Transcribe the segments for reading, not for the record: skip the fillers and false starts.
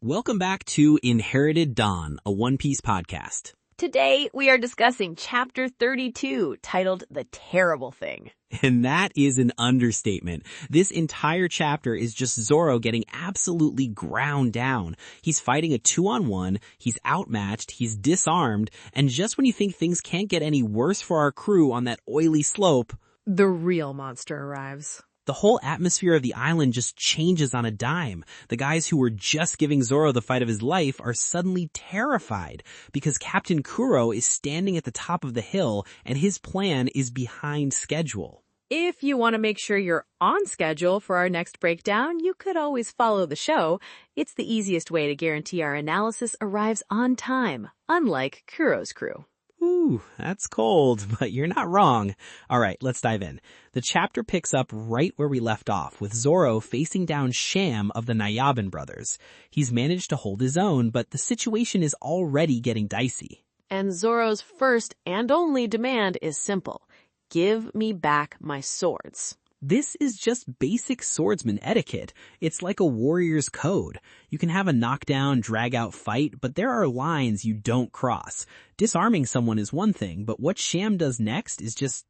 Welcome back to Inherited Dawn, a One Piece podcast. Today, we are discussing Chapter 32, titled The Terrible Thing. And that is an understatement. This entire chapter is just Zoro getting absolutely ground down. He's fighting a 2-on-1, he's outmatched, he's disarmed, and just when you think things can't get any worse for our crew on that oily slope, the real monster arrives. The whole atmosphere of the island just changes on a dime. The guys who were just giving Zoro the fight of his life are suddenly terrified because Captain Kuro is standing at the top of the hill and his plan is behind schedule. If you want to make sure you're on schedule for our next breakdown, you could always follow the show. It's the easiest way to guarantee our analysis arrives on time, unlike Kuro's crew. Ooh, that's cold, but you're not wrong. All right, let's dive in. The chapter picks up right where we left off, with Zoro facing down Sham of the Nyaban Brothers. He's managed to hold his own, but the situation is already getting dicey. And Zoro's first and only demand is simple. Give me back my swords. This is just basic swordsman etiquette. It's like a warrior's code. You can have a knockdown, drag-out fight, but there are lines you don't cross. Disarming someone is one thing, but what Sham does next is just,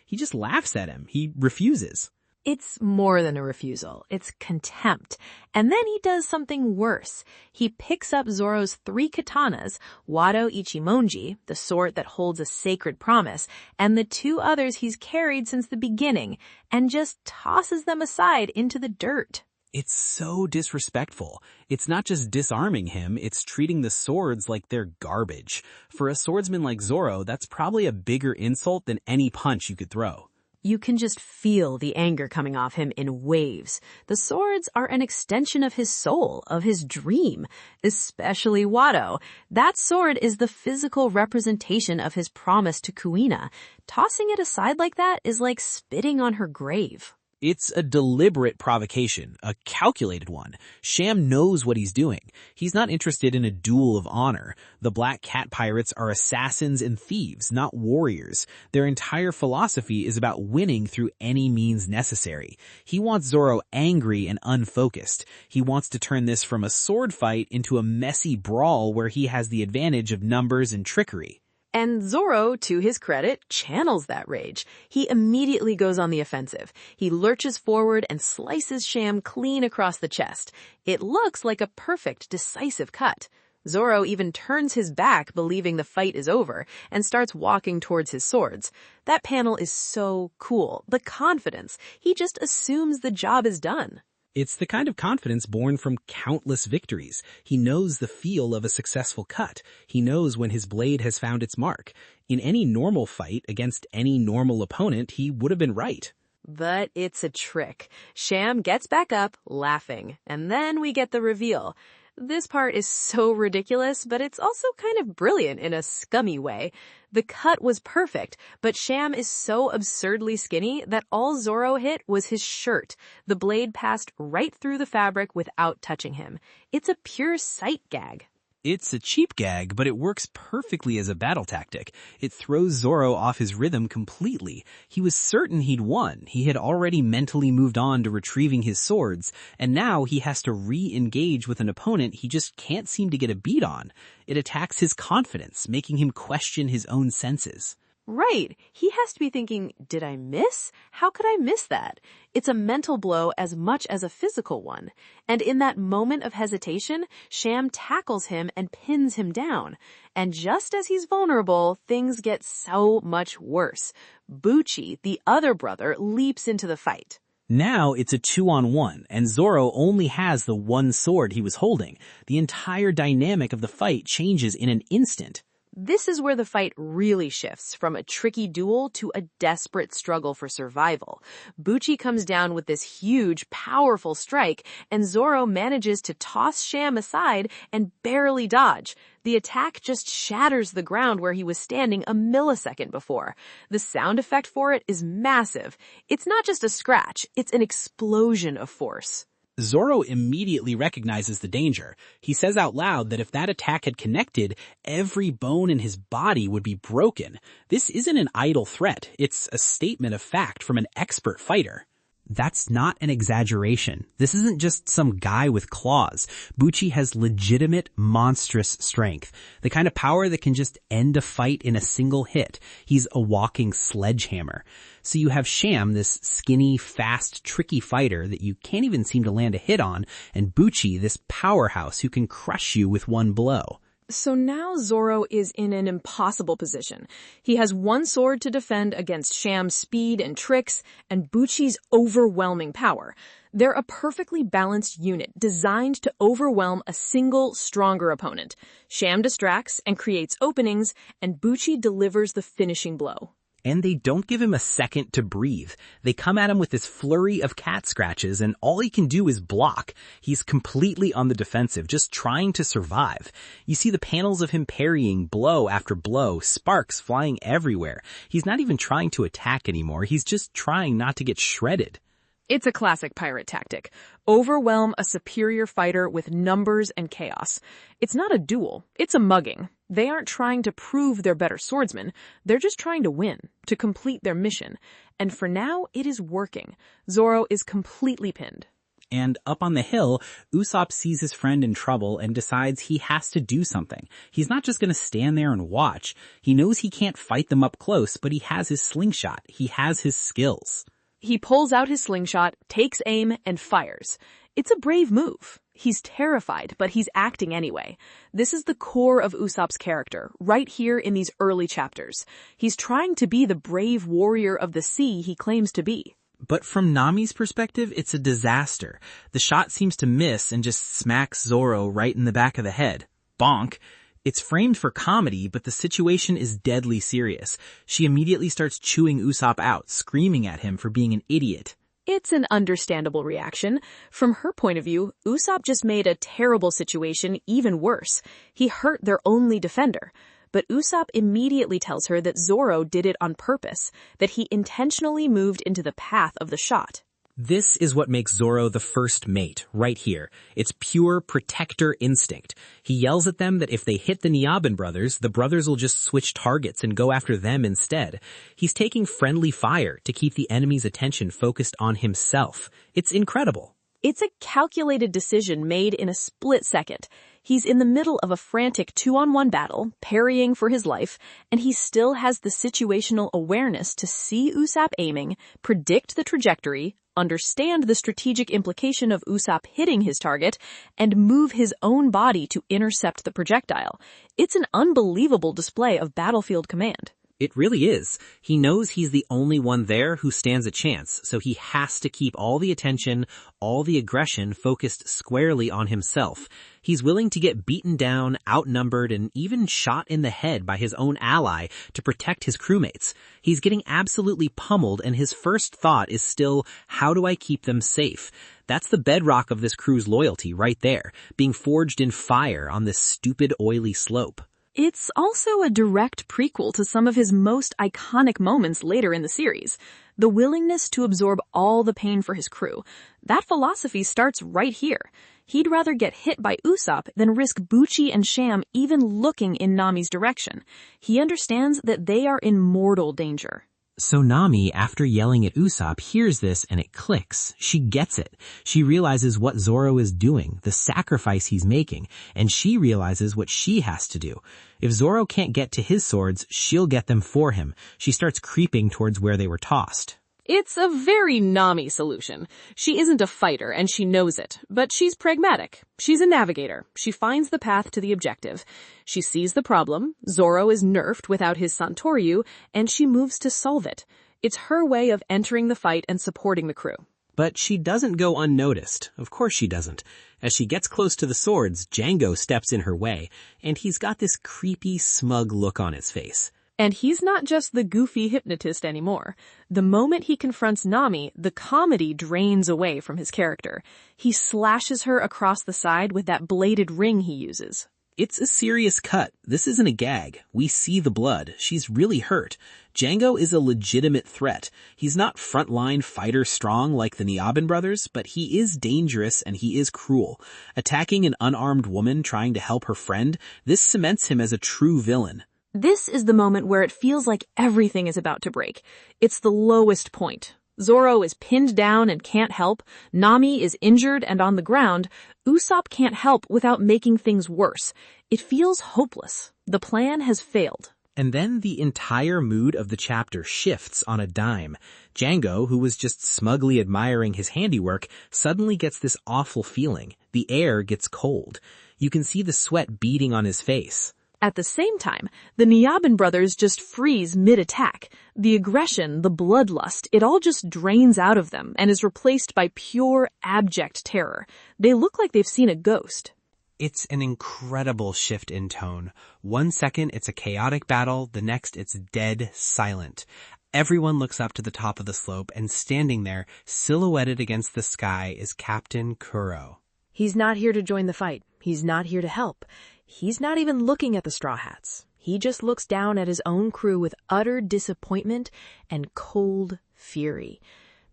he just laughs at him. He refuses. It's more than a refusal. It's contempt. And then he does something worse. He picks up Zoro's 3 katanas, Wado Ichimonji, the sword that holds a sacred promise, and the 2 others he's carried since the beginning, and just tosses them aside into the dirt. It's so disrespectful. It's not just disarming him, it's treating the swords like they're garbage. For a swordsman like Zoro, that's probably a bigger insult than any punch you could throw. You can just feel the anger coming off him in waves. The swords are an extension of his soul, of his dream, especially Wado. That sword is the physical representation of his promise to Kuina. Tossing it aside like that is like spitting on her grave. It's a deliberate provocation, a calculated one. Sham knows what he's doing. He's not interested in a duel of honor. The Black Cat Pirates are assassins and thieves, not warriors. Their entire philosophy is about winning through any means necessary. He wants Zoro angry and unfocused. He wants to turn this from a sword fight into a messy brawl where he has the advantage of numbers and trickery. And Zoro, to his credit, channels that rage. He immediately goes on the offensive. He lurches forward and slices Sham clean across the chest. It looks like a perfect, decisive cut. Zoro even turns his back, believing the fight is over, and starts walking towards his swords. That panel is so cool. The confidence. He just assumes the job is done. It's the kind of confidence born from countless victories. He knows the feel of a successful cut. He knows when his blade has found its mark. In any normal fight against any normal opponent, he would have been right. But it's a trick. Sham gets back up, laughing, and then we get the reveal. This part is so ridiculous, but it's also kind of brilliant in a scummy way. The cut was perfect, but Sham is so absurdly skinny that all Zoro hit was his shirt. The blade passed right through the fabric without touching him. It's a pure sight gag. It's a cheap gag, but it works perfectly as a battle tactic. It throws Zoro off his rhythm completely. He was certain he'd won. He had already mentally moved on to retrieving his swords, and now he has to re-engage with an opponent he just can't seem to get a beat on. It attacks his confidence, making him question his own senses. Right. He has to be thinking, did I miss? How could I miss that? It's a mental blow as much as a physical one. And in that moment of hesitation, Sham tackles him and pins him down. And just as he's vulnerable, things get so much worse. Buchi, the other brother, leaps into the fight. Now it's a 2-on-1, and Zoro only has the one sword he was holding. The entire dynamic of the fight changes in an instant. This is where the fight really shifts from a tricky duel to a desperate struggle for survival. Buchi comes down with this huge, powerful strike, and Zoro manages to toss Sham aside and barely dodge. The attack just shatters the ground where he was standing a millisecond before. The sound effect for it is massive. It's not just a scratch, it's an explosion of force. Zoro immediately recognizes the danger. He says out loud that if that attack had connected, every bone in his body would be broken. This isn't an idle threat. It's a statement of fact from an expert fighter. That's not an exaggeration. This isn't just some guy with claws. Buchi has legitimate, monstrous strength. The kind of power that can just end a fight in a single hit. He's a walking sledgehammer. So you have Sham, this skinny, fast, tricky fighter that you can't even seem to land a hit on, and Buchi, this powerhouse who can crush you with one blow. So now Zoro is in an impossible position. He has one sword to defend against Sham's speed and tricks, and Buchi's overwhelming power. They're a perfectly balanced unit designed to overwhelm a single, stronger opponent. Sham distracts and creates openings, and Buchi delivers the finishing blow. And they don't give him a second to breathe. They come at him with this flurry of cat scratches, and all he can do is block. He's completely on the defensive, just trying to survive. You see the panels of him parrying blow after blow, sparks flying everywhere. He's not even trying to attack anymore. He's just trying not to get shredded. It's a classic pirate tactic. Overwhelm a superior fighter with numbers and chaos. It's not a duel. It's a mugging. They aren't trying to prove they're better swordsmen. They're just trying to win, to complete their mission. And for now, it is working. Zoro is completely pinned. And up on the hill, Usopp sees his friend in trouble and decides he has to do something. He's not just going to stand there and watch. He knows he can't fight them up close, but he has his slingshot. He has his skills. He pulls out his slingshot, takes aim, and fires. It's a brave move. He's terrified, but he's acting anyway. This is the core of Usopp's character, right here in these early chapters. He's trying to be the brave warrior of the sea he claims to be. But from Nami's perspective, it's a disaster. The shot seems to miss and just smacks Zoro right in the back of the head. Bonk. It's framed for comedy, but the situation is deadly serious. She immediately starts chewing Usopp out, screaming at him for being an idiot. It's an understandable reaction. From her point of view, Usopp just made a terrible situation even worse. He hurt their only defender. But Usopp immediately tells her that Zoro did it on purpose, that he intentionally moved into the path of the shot. This is what makes Zoro the first mate, right here. It's pure protector instinct. He yells at them that if they hit the Nyaban brothers, the brothers will just switch targets and go after them instead. He's taking friendly fire to keep the enemy's attention focused on himself. It's incredible. It's a calculated decision made in a split second. He's in the middle of a frantic 2-on-1 battle, parrying for his life, and he still has the situational awareness to see Usopp aiming, predict the trajectory, understand the strategic implication of Usopp hitting his target, and move his own body to intercept the projectile. It's an unbelievable display of battlefield command. It really is. He knows he's the only one there who stands a chance, so he has to keep all the attention, all the aggression focused squarely on himself. He's willing to get beaten down, outnumbered, and even shot in the head by his own ally to protect his crewmates. He's getting absolutely pummeled, and his first thought is still, how do I keep them safe? That's the bedrock of this crew's loyalty right there, being forged in fire on this stupid, oily slope. It's also a direct prequel to some of his most iconic moments later in the series. The willingness to absorb all the pain for his crew. That philosophy starts right here. He'd rather get hit by Usopp than risk Buchi and Sham even looking in Nami's direction. He understands that they are in mortal danger. So Nami, after yelling at Usopp, hears this and it clicks. She gets it. She realizes what Zoro is doing, the sacrifice he's making, and she realizes what she has to do. If Zoro can't get to his swords, she'll get them for him. She starts creeping towards where they were tossed. It's a very Nami solution. She isn't a fighter, and she knows it, but she's pragmatic. She's a navigator. She finds the path to the objective. She sees the problem. Zoro is nerfed without his Santoryu, and she moves to solve it. It's her way of entering the fight and supporting the crew. But she doesn't go unnoticed. Of course she doesn't. As she gets close to the swords, Django steps in her way, and he's got this creepy, smug look on his face. And he's not just the goofy hypnotist anymore. The moment he confronts Nami, the comedy drains away from his character. He slashes her across the side with that bladed ring he uses. It's a serious cut. This isn't a gag. We see the blood. She's really hurt. Django is a legitimate threat. He's not frontline fighter strong like the Nyaban brothers, but he is dangerous and he is cruel. Attacking an unarmed woman trying to help her friend, this cements him as a true villain. This is the moment where it feels like everything is about to break. It's the lowest point. Zoro is pinned down and can't help. Nami is injured and on the ground. Usopp can't help without making things worse. It feels hopeless. The plan has failed. And then the entire mood of the chapter shifts on a dime. Django, who was just smugly admiring his handiwork, suddenly gets this awful feeling. The air gets cold. You can see the sweat beading on his face. At the same time, the Nyaban brothers just freeze mid-attack. The aggression, the bloodlust, it all just drains out of them and is replaced by pure, abject terror. They look like they've seen a ghost. It's an incredible shift in tone. 1 second it's a chaotic battle, the next it's dead silent. Everyone looks up to the top of the slope, and standing there, silhouetted against the sky, is Captain Kuro. He's not here to join the fight. He's not here to help. He's not even looking at the Straw Hats. He just looks down at his own crew with utter disappointment and cold fury.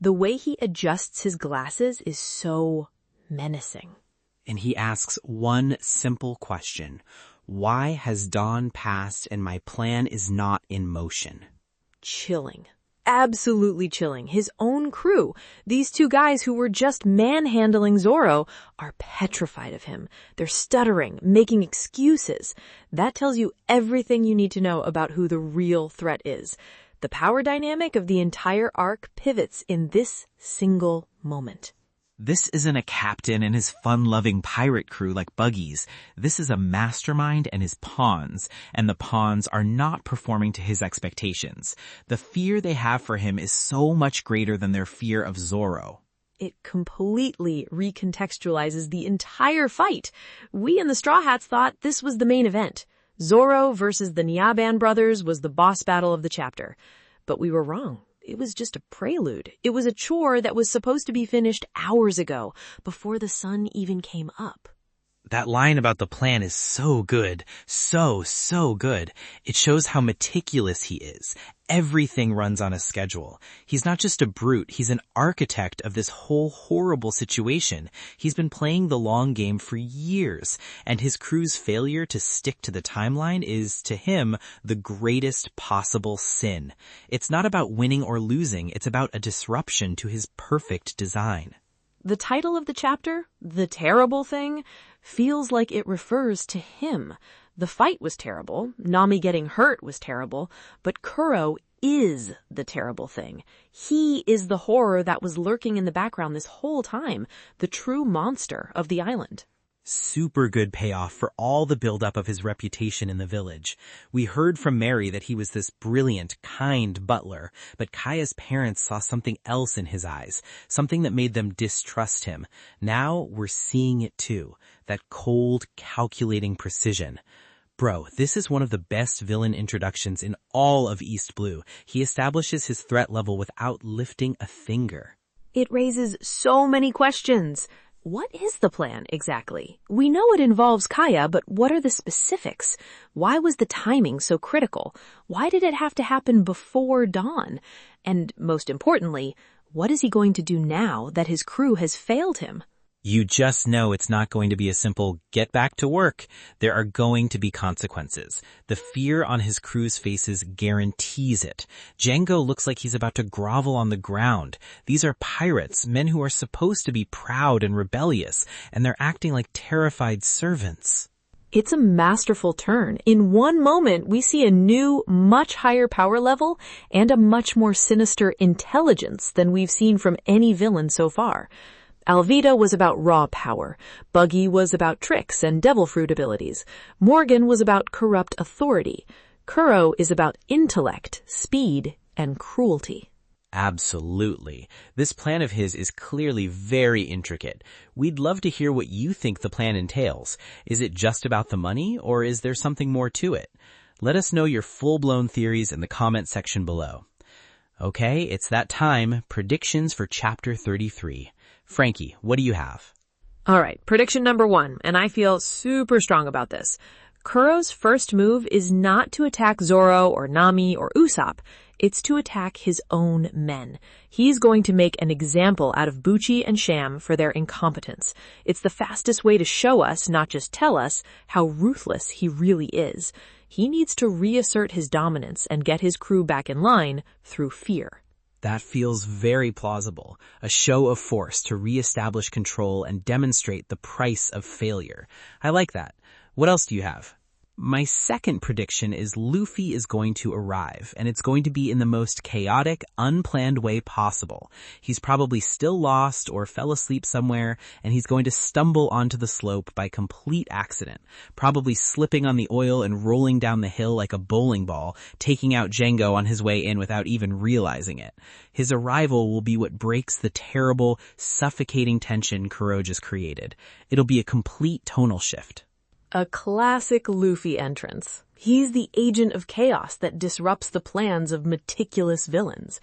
The way he adjusts his glasses is so menacing. And he asks one simple question. Why has dawn passed and my plan is not in motion? Chilling. Absolutely chilling. His own crew, these two guys who were just manhandling Zoro, are petrified of him. They're stuttering, making excuses. That tells you everything you need to know about who the real threat is. The power dynamic of the entire arc pivots in this single moment. This isn't a captain and his fun-loving pirate crew like Buggy's. This is a mastermind and his pawns, and the pawns are not performing to his expectations. The fear they have for him is so much greater than their fear of Zoro. It completely recontextualizes the entire fight. We in the Straw Hats thought this was the main event. Zoro versus the Nyaban Brothers was the boss battle of the chapter. But we were wrong. It was just a prelude. It was a chore that was supposed to be finished hours ago, before the sun even came up. That line about the plan is so good. So good. It shows how meticulous he is. Everything runs on a schedule. He's not just a brute, he's an architect of this whole horrible situation. He's been playing the long game for years, and his crew's failure to stick to the timeline is, to him, the greatest possible sin. It's not about winning or losing, it's about a disruption to his perfect design. The title of the chapter, The Terrible Thing, feels like it refers to him. The fight was terrible, Nami getting hurt was terrible, but Kuro is the terrible thing. He is the horror that was lurking in the background this whole time, the true monster of the island. Super good payoff for all the buildup of his reputation in the village. We heard from Mary that he was this brilliant, kind butler, but Kaya's parents saw something else in his eyes, something that made them distrust him. Now we're seeing it too, that cold, calculating precision. Bro, this is one of the best villain introductions in all of East Blue. He establishes his threat level without lifting a finger. It raises so many questions. What is the plan exactly? We know it involves Kaya, but what are the specifics? Why was the timing so critical? Why did it have to happen before dawn? And most importantly, what is he going to do now that his crew has failed him? You just know it's not going to be a simple get back to work. There are going to be consequences. The fear on his crew's faces guarantees it. Django looks like he's about to grovel on the ground. These are pirates, men who are supposed to be proud and rebellious, and they're acting like terrified servants. It's a masterful turn. In one moment, we see a new, much higher power level and a much more sinister intelligence than we've seen from any villain so far. Alvida was about raw power. Buggy was about tricks and devil fruit abilities. Morgan was about corrupt authority. Kuro is about intellect, speed, and cruelty. Absolutely. This plan of his is clearly very intricate. We'd love to hear what you think the plan entails. Is it just about the money, or is there something more to it? Let us know your full-blown theories in the comment section below. Okay, it's that time. Predictions for Chapter 33. Franky, what do you have? All right, prediction number 1, and I feel super strong about this. Kuro's first move is not to attack Zoro or Nami or Usopp. It's to attack his own men. He's going to make an example out of Buchi and Sham for their incompetence. It's the fastest way to show us, not just tell us, how ruthless he really is. He needs to reassert his dominance and get his crew back in line through fear. That feels very plausible. A show of force to reestablish control and demonstrate the price of failure. I like that. What else do you have? My second prediction is Luffy is going to arrive, and it's going to be in the most chaotic, unplanned way possible. He's probably still lost or fell asleep somewhere, and he's going to stumble onto the slope by complete accident, probably slipping on the oil and rolling down the hill like a bowling ball, taking out Django on his way in without even realizing it. His arrival will be what breaks the terrible, suffocating tension Kuro just created. It'll be a complete tonal shift. A classic Luffy entrance. He's the agent of chaos that disrupts the plans of meticulous villains.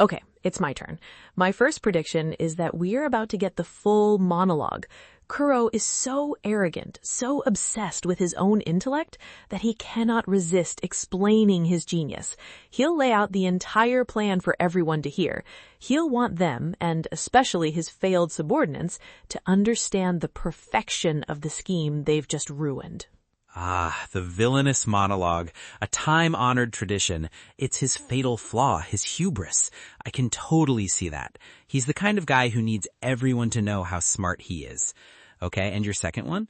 Okay, it's my turn. My first prediction is that we're about to get the full monologue. Kuro is so arrogant, so obsessed with his own intellect, that he cannot resist explaining his genius. He'll lay out the entire plan for everyone to hear. He'll want them, and especially his failed subordinates, to understand the perfection of the scheme they've just ruined. Ah, the villainous monologue, a time-honored tradition. It's his fatal flaw, his hubris. I can totally see that. He's the kind of guy who needs everyone to know how smart he is. Okay, and your second one?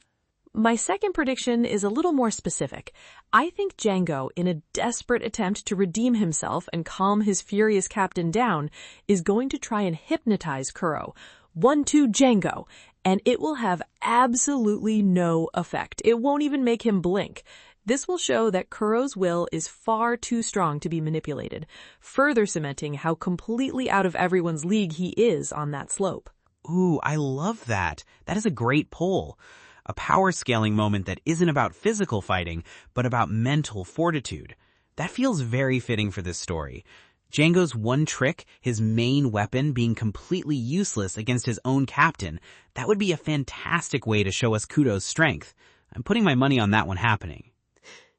My second prediction is a little more specific. I think Django, in a desperate attempt to redeem himself and calm his furious captain down, is going to try and hypnotize Kuro. 1-2 Django. And it will have absolutely no effect. It won't even make him blink. This will show that Kuro's will is far too strong to be manipulated, further cementing how completely out of everyone's league he is on that slope. Ooh, I love that. That is a great pull. A power scaling moment that isn't about physical fighting, but about mental fortitude. That feels very fitting for this story. Django's one trick, his main weapon, being completely useless against his own captain, that would be a fantastic way to show us Kuro's strength. I'm putting my money on that one happening.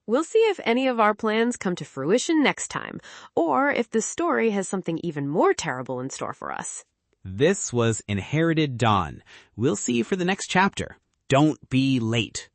We'll see if any of our plans come to fruition next time, or if the story has something even more terrible in store for us. This was Inherited Dawn. We'll see you for the next chapter. Don't be late.